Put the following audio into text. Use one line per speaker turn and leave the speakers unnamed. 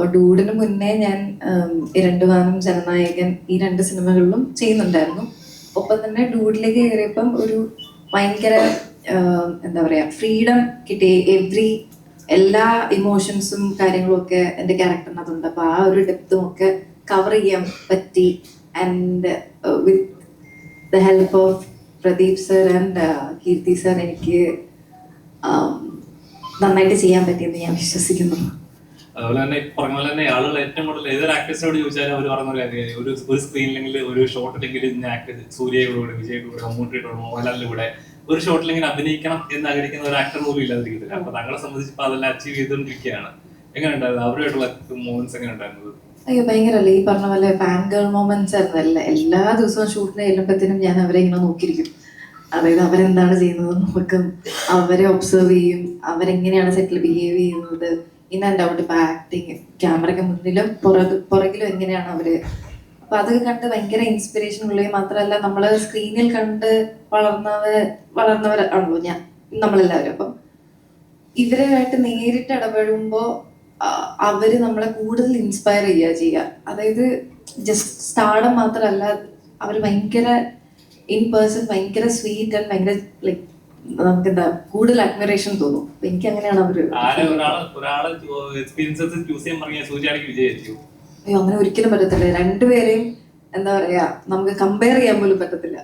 ഡൂഡിന് മുന്നേ ഞാൻ ഇരണ്ടുവാനം, ജനനായകൻ ഈ 2 സിനിമകളിലും ചെയ്യുന്നുണ്ടായിരുന്നു. ഒപ്പം തന്നെ ഡൂഡിലേക്ക് കയറിയപ്പം ഒരു ഭയങ്കര എന്താ പറയാ ഫ്രീഡം കിട്ടി. എല്ലാ ഇമോഷൻസും കാര്യങ്ങളും ഒക്കെ എൻ്റെ ക്യാരക്ടറിനകത്തുണ്ട്. അപ്പൊ ആ ഒരു ഡെപ്തും ഒക്കെ കവർ ചെയ്യാൻ പറ്റി. And with the help of Pradeep sir and Keerthi sir എനിക്ക് നന്നായിട്ട് ചെയ്യാൻ പറ്റിയെന്ന് ഞാൻ വിശ്വസിക്കുന്നു.
അതുപോലെ തന്നെ പറഞ്ഞ പോലെ തന്നെ ആളുകൾ ഏറ്റവും കൂടുതൽ ഏതൊരു ആക്ടേഴ്സിനോട് ചോദിച്ചാലും അവർ പറഞ്ഞ പോലെ ഒരു സ്ക്രീനിലെങ്കിൽ ഒരു ഷോട്ടിലെങ്കിൽ ഇന്ന ആക്ടർ സൂര്യയോട്, വിജയോട്, മമ്മൂട്ടിയോട്, മോഹൻലാലിന്റെ കൂടെ ഒരു ഷോട്ടിലെങ്കിൽ അഭിനയിക്കണം എന്ന് ആഗ്രഹിക്കുന്ന ഒരു ആക്ടർ പോലും ഇല്ലാതിരിക്കത്തില്ല. അപ്പൊ താങ്കളെ സംബന്ധിച്ച് ഇപ്പൊ അതെല്ലാം അച്ചീവ് ചെയ്തുകൊണ്ടിരിക്കുകയാണ്. എങ്ങനെ ഉണ്ടായിരുന്നു അവരുമായിട്ടുള്ള മൂവ്മെന്റ്സ്? എങ്ങനെ ഉണ്ടായിരുന്നത്?
അയ്യോ ഭയങ്കരല്ലേ, ഈ പറഞ്ഞ പോലെ ഫാൻ ഗേൾ മൊമെന്റ്സ് ആയിരുന്നല്ലേ. എല്ലാ ദിവസവും ഷൂട്ടിന് ചെല്ലുമ്പോഴത്തേനും ഞാൻ അവരെ ഇങ്ങനെ നോക്കിയിരിക്കും. അതായത് അവരെന്താണ് ചെയ്യുന്നത് നോക്കും, അവരെ ഒബ്സർവ് ചെയ്യും, അവരെങ്ങനെയാണ് സെറ്റിൽ ബിഹേവ് ചെയ്യുന്നത്. ഇൻ ആൻഡ് ഔട്ട്, ഇപ്പൊ ആക്ടിങ്, ക്യാമറയ്ക്ക് മുന്നിലും പുറകിലും എങ്ങനെയാണ് അവര്. അപ്പൊ അത് കണ്ട് ഭയങ്കര ഇൻസ്പിറേഷൻ ഉള്ളത് മാത്രമല്ല, നമ്മള് സ്ക്രീനിൽ കണ്ട് വളർന്നവരാണല്ലോ നമ്മളെല്ലാവരും. അപ്പം ഇവരുമായിട്ട് നേരിട്ട് ഇടപെടുമ്പോ അവര് നമ്മളെ കൂടുതൽ ഇൻസ്പയർ ചെയ്യുക. അതായത് ജസ്റ്റ് സ്റ്റാർഡം മാത്രമല്ല, അവര് ഭയങ്കര ഇൻ പേഴ്സൺ ഭയങ്കര സ്വീറ്റ് ആൻഡ് ഭയങ്കര ലൈക്ക് നമുക്ക് എന്താ കൂടുതൽ അഡ്മിറേഷൻ തോന്നും. എനിക്ക് അങ്ങനെയാണ് അവര്. അയ്യോ അങ്ങനെ ഒരിക്കലും പറ്റത്തില്ല. രണ്ടുപേരെയും എന്താ പറയാ നമുക്ക് കമ്പയർ ചെയ്യാൻ പോലും പറ്റത്തില്ല.